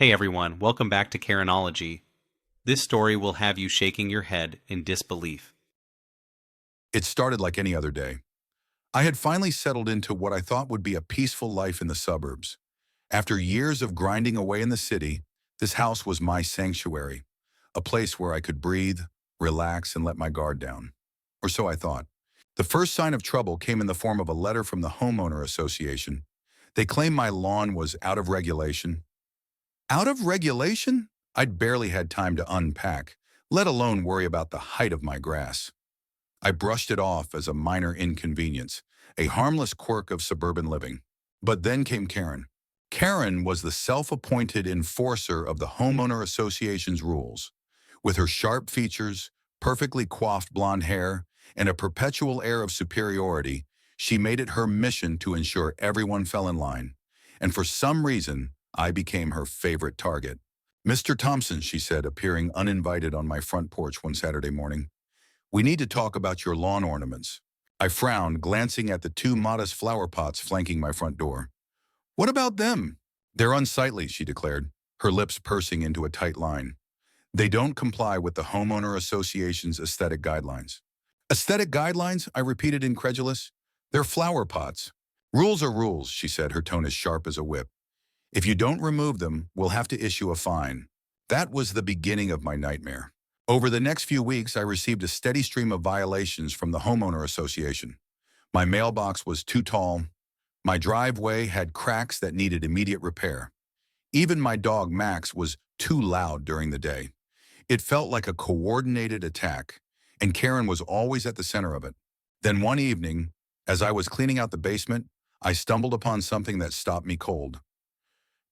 Hey everyone, welcome back to Karenology. This story will have you shaking your head in disbelief. It started like any other day. I had finally settled into what I thought would be a peaceful life in the suburbs. After years of grinding away in the city, this house was my sanctuary, a place where I could breathe, relax, and let my guard down. Or so I thought. The first sign of trouble came in the form of a letter from the homeowner association. They claimed my lawn was out of regulation. Out of regulation? I'd barely had time to unpack, let alone worry about the height of my grass. I brushed it off as a minor inconvenience, a harmless quirk of suburban living. But then came Karen. Karen was the self-appointed enforcer of the homeowner association's rules. With her sharp features, perfectly coiffed blonde hair, and a perpetual air of superiority, she made it her mission to ensure everyone fell in line. And for some reason, I became her favorite target. "Mr. Thompson," she said, appearing uninvited on my front porch one Saturday morning. "We need to talk about your lawn ornaments." I frowned, glancing at the two modest flower pots flanking my front door. "What about them?" "They're unsightly," she declared, her lips pursing into a tight line. "They don't comply with the homeowner association's aesthetic guidelines." "Aesthetic guidelines?" I repeated, incredulous. "They're flower pots." "Rules are rules," she said, her tone as sharp as a whip. "If you don't remove them, we'll have to issue a fine." That was the beginning of my nightmare. Over the next few weeks, I received a steady stream of violations from the homeowner association. My mailbox was too tall. My driveway had cracks that needed immediate repair. Even my dog Max was too loud during the day. It felt like a coordinated attack, and Karen was always at the center of it. Then one evening, as I was cleaning out the basement, I stumbled upon something that stopped me cold.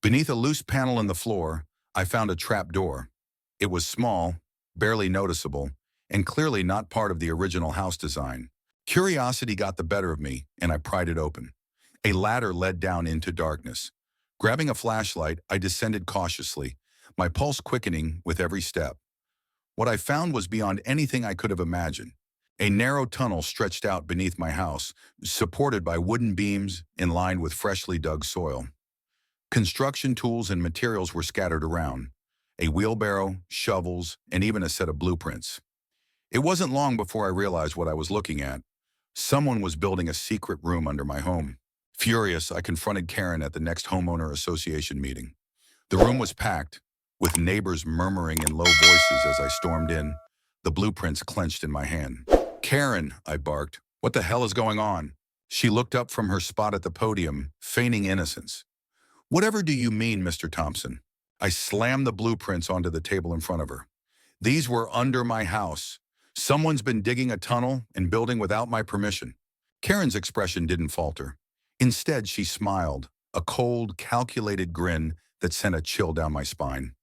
Beneath a loose panel in the floor, I found a trap door. It was small, barely noticeable, and clearly not part of the original house design. Curiosity got the better of me, and I pried it open. A ladder led down into darkness. Grabbing a flashlight, I descended cautiously, my pulse quickening with every step. What I found was beyond anything I could have imagined. A narrow tunnel stretched out beneath my house, supported by wooden beams and lined with freshly dug soil. Construction tools and materials were scattered around. A wheelbarrow, shovels, and even a set of blueprints. It wasn't long before I realized what I was looking at. Someone was building a secret room under my home. Furious, I confronted Karen at the next homeowner association meeting. The room was packed, with neighbors murmuring in low voices as I stormed in, the blueprints clenched in my hand. "Karen," I barked, "what the hell is going on?" She looked up from her spot at the podium, feigning innocence. "Whatever do you mean, Mr. Thompson?" I slammed the blueprints onto the table in front of her. "These were under my house. Someone's been digging a tunnel and building without my permission." Karen's expression didn't falter. Instead, she smiled, a cold, calculated grin that sent a chill down my spine.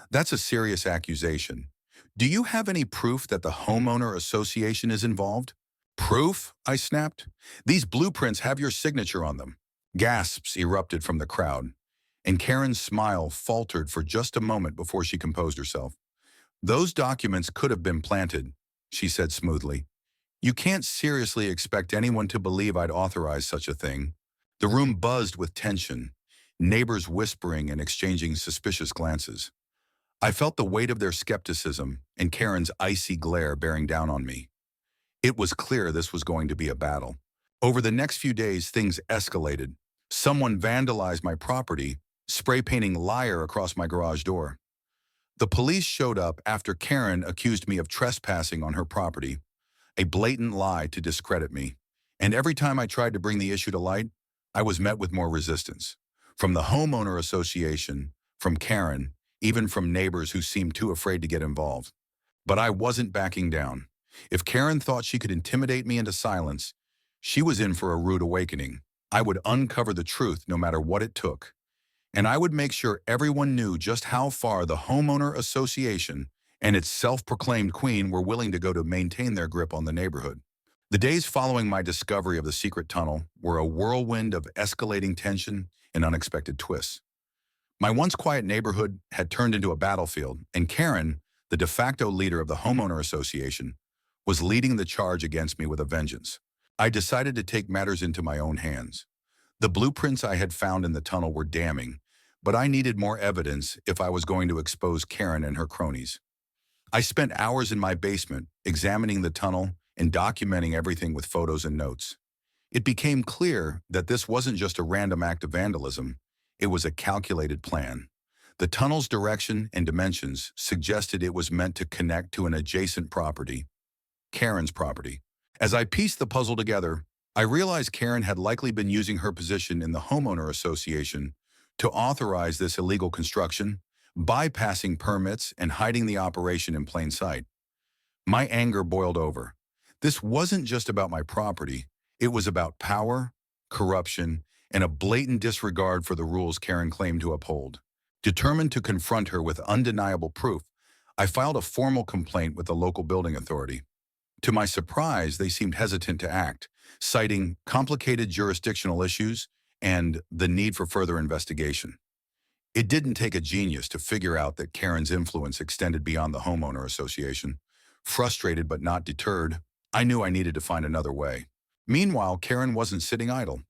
"That's a serious accusation. Do you have any proof that the homeowner association is involved?" "Proof?" I snapped. "These blueprints have your signature on them." Gasps erupted from the crowd, and Karen's smile faltered for just a moment before she composed herself. "Those documents could have been planted," she said smoothly. "You can't seriously expect anyone to believe I'd authorize such a thing." The room buzzed with tension, neighbors whispering and exchanging suspicious glances. I felt the weight of their skepticism and Karen's icy glare bearing down on me. It was clear this was going to be a battle. Over the next few days, things escalated. Someone vandalized my property, spray painting "liar" across my garage door. The police showed up after Karen accused me of trespassing on her property, a blatant lie to discredit me. And every time I tried to bring the issue to light, I was met with more resistance. From the homeowner association, from Karen, even from neighbors who seemed too afraid to get involved. But I wasn't backing down. If Karen thought she could intimidate me into silence, she was in for a rude awakening. I would uncover the truth no matter what it took. And I would make sure everyone knew just how far the homeowner association and its self-proclaimed queen were willing to go to maintain their grip on the neighborhood. The days following my discovery of the secret tunnel were a whirlwind of escalating tension and unexpected twists. My once quiet neighborhood had turned into a battlefield, and Karen, the de facto leader of the homeowner association, was leading the charge against me with a vengeance. I decided to take matters into my own hands. The blueprints I had found in the tunnel were damning, but I needed more evidence if I was going to expose Karen and her cronies. I spent hours in my basement examining the tunnel and documenting everything with photos and notes. It became clear that this wasn't just a random act of vandalism, it was a calculated plan. The tunnel's direction and dimensions suggested it was meant to connect to an adjacent property, Karen's property. As I pieced the puzzle together, I realized Karen had likely been using her position in the homeowner association to authorize this illegal construction, bypassing permits and hiding the operation in plain sight. My anger boiled over. This wasn't just about my property, it was about power, corruption, and a blatant disregard for the rules Karen claimed to uphold. Determined to confront her with undeniable proof, I filed a formal complaint with the local building authority. To my surprise, they seemed hesitant to act, citing complicated jurisdictional issues and the need for further investigation. It didn't take a genius to figure out that Karen's influence extended beyond the homeowner association. Frustrated but not deterred, I knew I needed to find another way. Meanwhile, Karen wasn't sitting idle.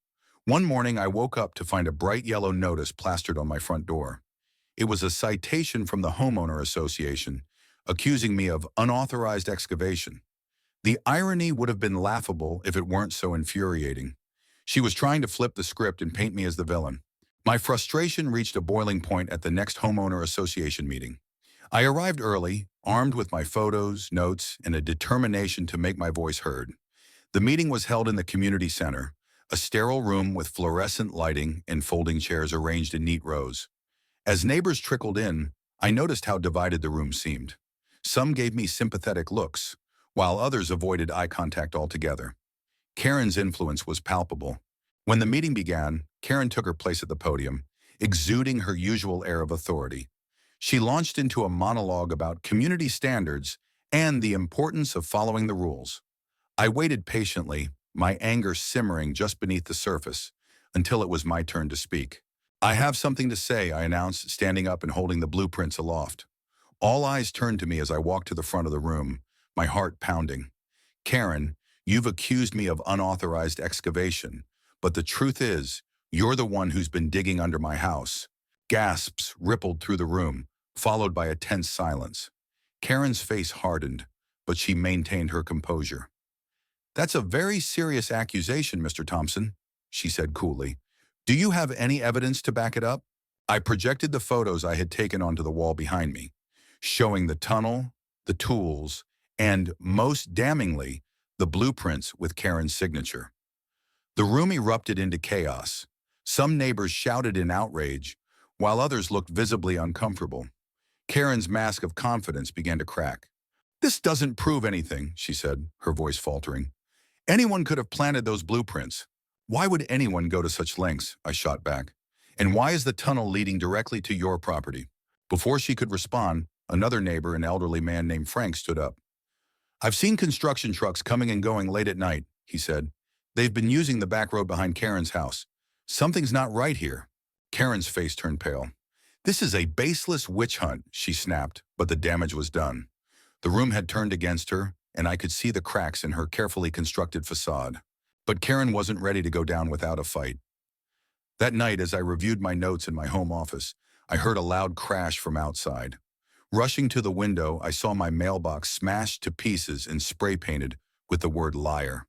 One morning, I woke up to find a bright yellow notice plastered on my front door. It was a citation from the homeowner association, accusing me of unauthorized excavation. The irony would have been laughable if it weren't so infuriating. She was trying to flip the script and paint me as the villain. My frustration reached a boiling point at the next homeowner association meeting. I arrived early, armed with my photos, notes, and a determination to make my voice heard. The meeting was held in the community center, a sterile room with fluorescent lighting and folding chairs arranged in neat rows. As neighbors trickled in, I noticed how divided the room seemed. Some gave me sympathetic looks, while others avoided eye contact altogether. Karen's influence was palpable. When the meeting began, Karen took her place at the podium, exuding her usual air of authority. She launched into a monologue about community standards and the importance of following the rules. I waited patiently, my anger simmering just beneath the surface, until it was my turn to speak. "I have something to say," I announced, standing up and holding the blueprints aloft. All eyes turned to me as I walked to the front of the room, my heart pounding. "Karen, you've accused me of unauthorized excavation, but the truth is, you're the one who's been digging under my house." Gasps rippled through the room, followed by a tense silence. Karen's face hardened, but she maintained her composure. "That's a very serious accusation, Mr. Thompson," she said coolly. "Do you have any evidence to back it up?" I projected the photos I had taken onto the wall behind me, showing the tunnel, the tools, and, most damningly, the blueprints with Karen's signature. The room erupted into chaos. Some neighbors shouted in outrage, while others looked visibly uncomfortable. Karen's mask of confidence began to crack. "This doesn't prove anything," she said, her voice faltering. "Anyone could have planted those blueprints. Why would anyone go to such lengths?" I shot back. "And why is the tunnel leading directly to your property?" Before she could respond, another neighbor, an elderly man named Frank, stood up. "I've seen construction trucks coming and going late at night," he said. "They've been using the back road behind Karen's house. Something's not right here." Karen's face turned pale. "This is a baseless witch hunt," she snapped, but the damage was done. The room had turned against her, and I could see the cracks in her carefully constructed facade. But Karen wasn't ready to go down without a fight. That night, as I reviewed my notes in my home office, I heard a loud crash from outside. Rushing to the window, I saw my mailbox smashed to pieces and spray-painted with the word liar.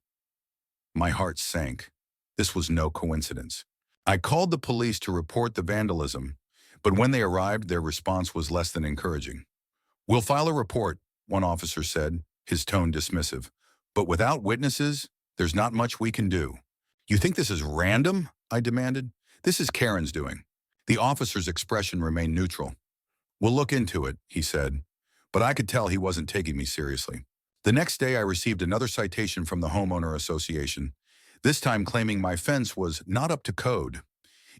My heart sank. This was no coincidence. I called the police to report the vandalism, but when they arrived, their response was less than encouraging. "We'll file a report," one officer said, his tone dismissive. "But without witnesses, there's not much we can do." "You think this is random?" I demanded. "This is Karen's doing." The officer's expression remained neutral. "We'll look into it," he said, but I could tell he wasn't taking me seriously. The next day, I received another citation from the homeowner association, this time claiming my fence was not up to code.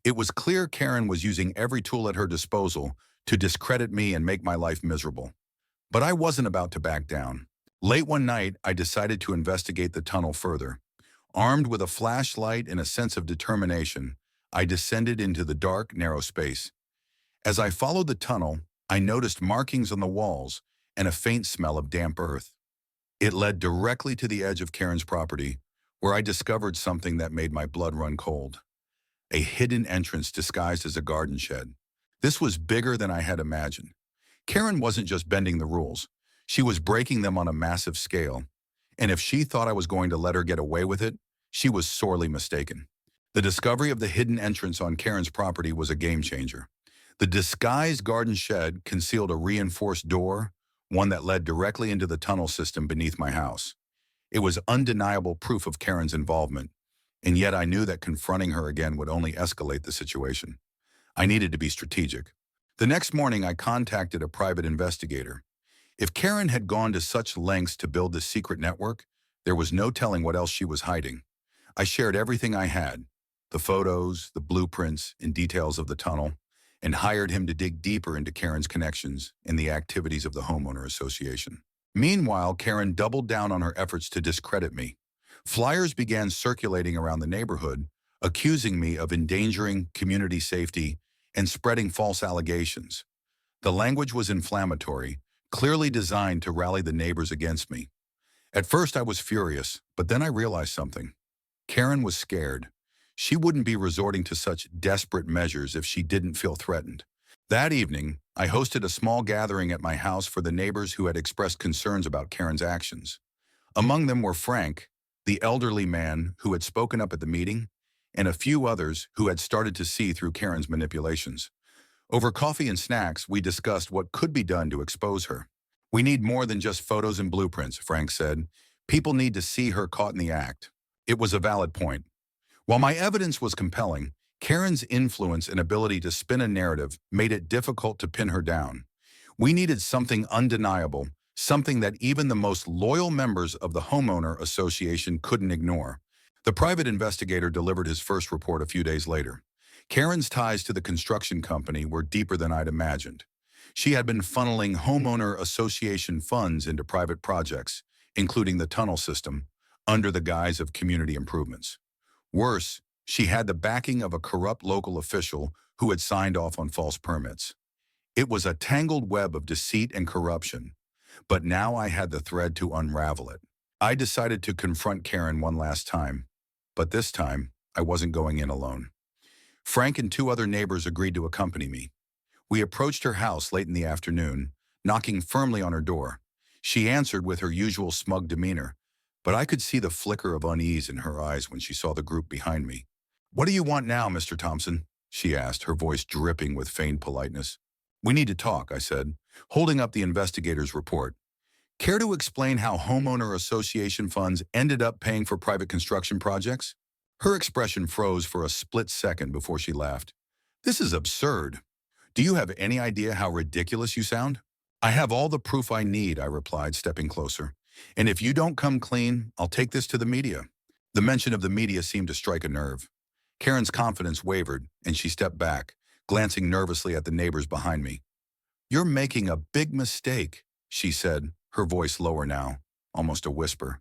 It was clear Karen was using every tool at her disposal to discredit me and make my life miserable. But I wasn't about to back down. Late one night, I decided to investigate the tunnel further. Armed with a flashlight and a sense of determination, I descended into the dark, narrow space. As I followed the tunnel, I noticed markings on the walls and a faint smell of damp earth. It led directly to the edge of Karen's property, where I discovered something that made my blood run cold. A hidden entrance disguised as a garden shed. This was bigger than I had imagined. Karen wasn't just bending the rules. She was breaking them on a massive scale. And if she thought I was going to let her get away with it, she was sorely mistaken. The discovery of the hidden entrance on Karen's property was a game changer. The disguised garden shed concealed a reinforced door, one that led directly into the tunnel system beneath my house. It was undeniable proof of Karen's involvement, and yet I knew that confronting her again would only escalate the situation. I needed to be strategic. The next morning, I contacted a private investigator. If Karen had gone to such lengths to build this secret network, there was no telling what else she was hiding. I shared everything I had, the photos, the blueprints, and details of the tunnel, and hired him to dig deeper into Karen's connections and the activities of the homeowner association. Meanwhile, Karen doubled down on her efforts to discredit me. Flyers began circulating around the neighborhood, accusing me of endangering community safety and spreading false allegations. The language was inflammatory, clearly designed to rally the neighbors against me. At first I was furious, but then I realized something. Karen was scared. She wouldn't be resorting to such desperate measures if she didn't feel threatened. That evening, I hosted a small gathering at my house for the neighbors who had expressed concerns about Karen's actions. Among them were Frank, the elderly man who had spoken up at the meeting, and a few others who had started to see through Karen's manipulations. Over coffee and snacks, we discussed what could be done to expose her. "We need more than just photos and blueprints," Frank said. "People need to see her caught in the act." It was a valid point. While my evidence was compelling, Karen's influence and ability to spin a narrative made it difficult to pin her down. We needed something undeniable, something that even the most loyal members of the homeowner association couldn't ignore. The private investigator delivered his first report a few days later. Karen's ties to the construction company were deeper than I'd imagined. She had been funneling homeowner association funds into private projects, including the tunnel system, under the guise of community improvements. Worse, she had the backing of a corrupt local official who had signed off on false permits. It was a tangled web of deceit and corruption, but now I had the thread to unravel it. I decided to confront Karen one last time, but this time I wasn't going in alone. Frank and two other neighbors agreed to accompany me. We approached her house late in the afternoon, knocking firmly on her door. She answered with her usual smug demeanor, but I could see the flicker of unease in her eyes when she saw the group behind me. "What do you want now, Mr. Thompson?" she asked, her voice dripping with feigned politeness. "We need to talk," I said, holding up the investigator's report. "Care to explain how homeowner association funds ended up paying for private construction projects?" Her expression froze for a split second before she laughed. "This is absurd. Do you have any idea how ridiculous you sound?" "I have all the proof I need," I replied, stepping closer. "And if you don't come clean, I'll take this to the media." The mention of the media seemed to strike a nerve. Karen's confidence wavered, and she stepped back, glancing nervously at the neighbors behind me. "You're making a big mistake," she said, her voice lower now, almost a whisper.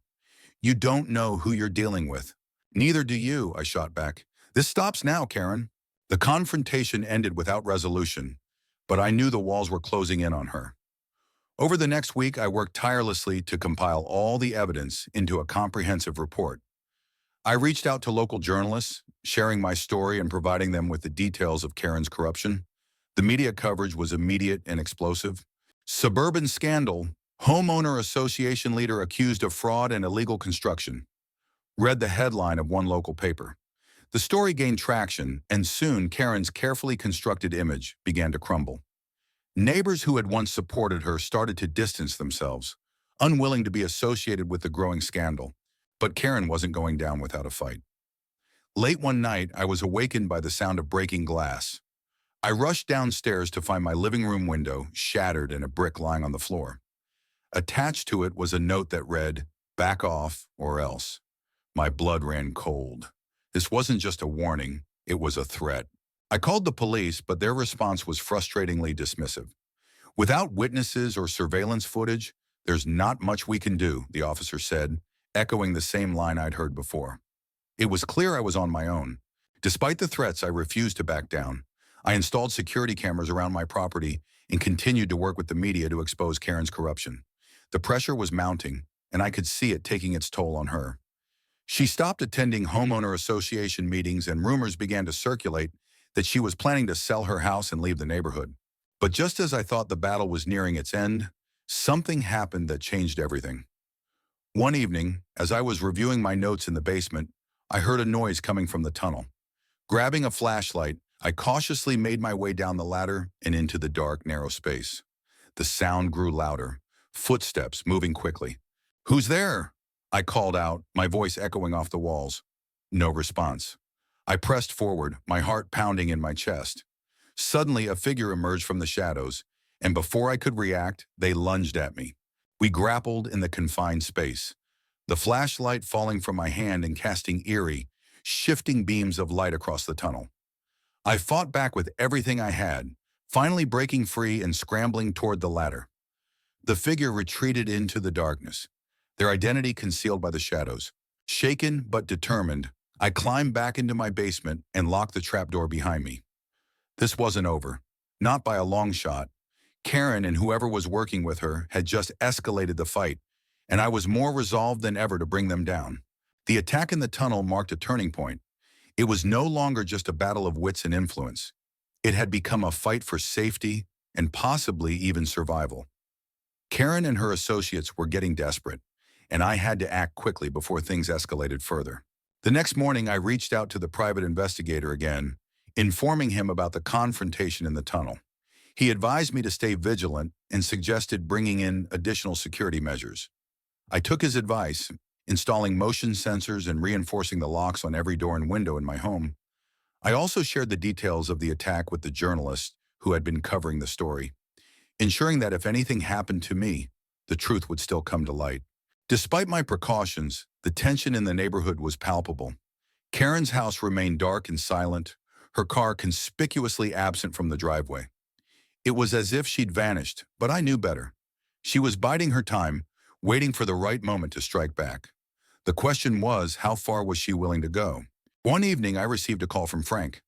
"You don't know who you're dealing with." "Neither do you," I shot back. "This stops now, Karen." The confrontation ended without resolution, but I knew the walls were closing in on her. Over the next week, I worked tirelessly to compile all the evidence into a comprehensive report. I reached out to local journalists, sharing my story and providing them with the details of Karen's corruption. The media coverage was immediate and explosive. "Suburban scandal, homeowner association leader accused of fraud and illegal construction," read the headline of one local paper. The story gained traction, and soon Karen's carefully constructed image began to crumble. Neighbors who had once supported her started to distance themselves, unwilling to be associated with the growing scandal. But Karen wasn't going down without a fight. Late one night, I was awakened by the sound of breaking glass. I rushed downstairs to find my living room window shattered and a brick lying on the floor. Attached to it was a note that read, "Back off or else." My blood ran cold. This wasn't just a warning, it was a threat. I called the police, but their response was frustratingly dismissive. "Without witnesses or surveillance footage, there's not much we can do," the officer said, echoing the same line I'd heard before. It was clear I was on my own. Despite the threats, I refused to back down. I installed security cameras around my property and continued to work with the media to expose Karen's corruption. The pressure was mounting, and I could see it taking its toll on her. She stopped attending homeowner association meetings, and rumors began to circulate that she was planning to sell her house and leave the neighborhood. But just as I thought the battle was nearing its end, something happened that changed everything. One evening, as I was reviewing my notes in the basement, I heard a noise coming from the tunnel. Grabbing a flashlight, I cautiously made my way down the ladder and into the dark, narrow space. The sound grew louder, footsteps moving quickly. "Who's there?" I called out, my voice echoing off the walls. No response. I pressed forward, my heart pounding in my chest. Suddenly, a figure emerged from the shadows, and before I could react, they lunged at me. We grappled in the confined space, the flashlight falling from my hand and casting eerie, shifting beams of light across the tunnel. I fought back with everything I had, finally breaking free and scrambling toward the ladder. The figure retreated into the darkness, their identity concealed by the shadows. Shaken but determined, I climbed back into my basement and locked the trapdoor behind me. This wasn't over, not by a long shot. Karen and whoever was working with her had just escalated the fight, and I was more resolved than ever to bring them down. The attack in the tunnel marked a turning point. It was no longer just a battle of wits and influence. It had become a fight for safety and possibly even survival. Karen and her associates were getting desperate, and I had to act quickly before things escalated further. The next morning, I reached out to the private investigator again, informing him about the confrontation in the tunnel. He advised me to stay vigilant and suggested bringing in additional security measures. I took his advice, installing motion sensors and reinforcing the locks on every door and window in my home. I also shared the details of the attack with the journalist who had been covering the story, ensuring that if anything happened to me, the truth would still come to light. Despite my precautions, the tension in the neighborhood was palpable. Karen's house remained dark and silent, her car conspicuously absent from the driveway. It was as if she'd vanished, but I knew better. She was biding her time, waiting for the right moment to strike back. The question was, how far was she willing to go? One evening, I received a call from Frank.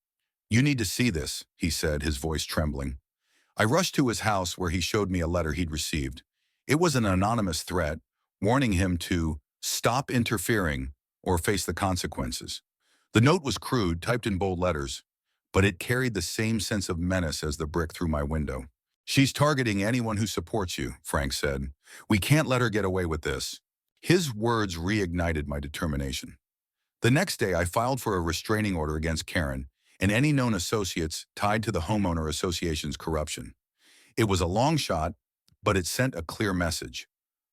"You need to see this," he said, his voice trembling. I rushed to his house where he showed me a letter he'd received. It was an anonymous threat, warning him to stop interfering or face the consequences. The note was crude, typed in bold letters, but it carried the same sense of menace as the brick through my window. "She's targeting anyone who supports you," Frank said. "We can't let her get away with this." His words reignited my determination. The next day, I filed for a restraining order against Karen and any known associates tied to the homeowner association's corruption. It was a long shot, but it sent a clear message.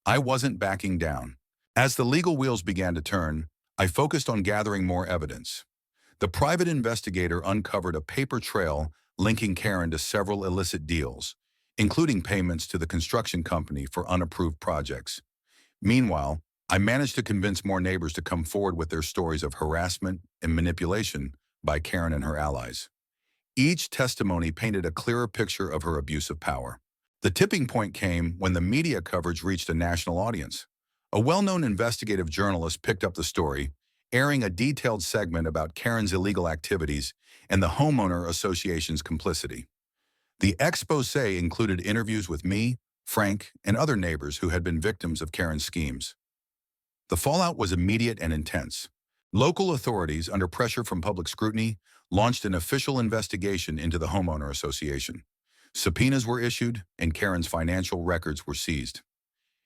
I wasn't backing down. As the legal wheels began to turn, I focused on gathering more evidence. The private investigator uncovered a paper trail linking Karen to several illicit deals, including payments to the construction company for unapproved projects. Meanwhile, I managed to convince more neighbors to come forward with their stories of harassment and manipulation by Karen and her allies. Each testimony painted a clearer picture of her abuse of power. The tipping point came when the media coverage reached a national audience. A well-known investigative journalist picked up the story, airing a detailed segment about Karen's illegal activities and the homeowner association's complicity. The exposé included interviews with me, Frank, and other neighbors who had been victims of Karen's schemes. The fallout was immediate and intense. Local authorities, under pressure from public scrutiny, launched an official investigation into the homeowner association. Subpoenas were issued, and Karen's financial records were seized.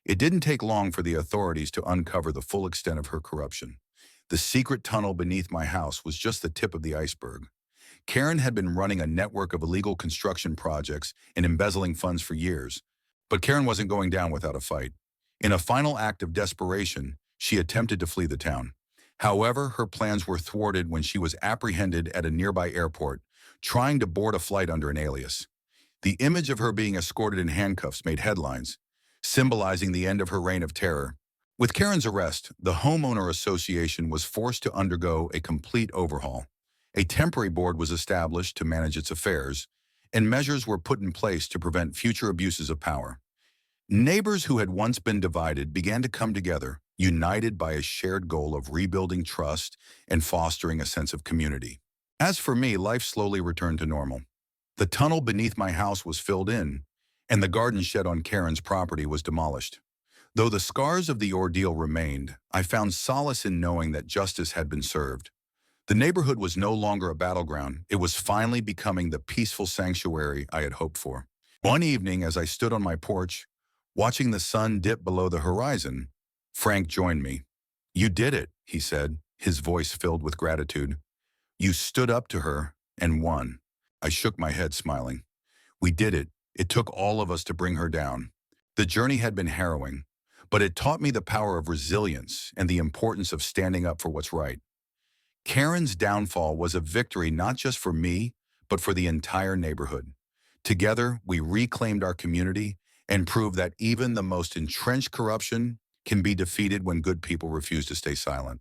It didn't take long for the authorities to uncover the full extent of her corruption. The secret tunnel beneath my house was just the tip of the iceberg. Karen had been running a network of illegal construction projects and embezzling funds for years. But Karen wasn't going down without a fight. In a final act of desperation, she attempted to flee the town. However, her plans were thwarted when she was apprehended at a nearby airport, trying to board a flight under an alias. The image of her being escorted in handcuffs made headlines, symbolizing the end of her reign of terror. With Karen's arrest, the homeowner association was forced to undergo a complete overhaul. A temporary board was established to manage its affairs, and measures were put in place to prevent future abuses of power. Neighbors who had once been divided began to come together, united by a shared goal of rebuilding trust and fostering a sense of community. As for me, life slowly returned to normal. The tunnel beneath my house was filled in, and the garden shed on Karen's property was demolished. Though the scars of the ordeal remained, I found solace in knowing that justice had been served. The neighborhood was no longer a battleground. It was finally becoming the peaceful sanctuary I had hoped for. One evening, as I stood on my porch, watching the sun dip below the horizon, Frank joined me. "You did it," he said, his voice filled with gratitude. "You stood up to her and won." I shook my head, smiling. "We did it. It took all of us to bring her down." The journey had been harrowing, but it taught me the power of resilience and the importance of standing up for what's right. Karen's downfall was a victory not just for me, but for the entire neighborhood. Together, we reclaimed our community and proved that even the most entrenched corruption can be defeated when good people refuse to stay silent.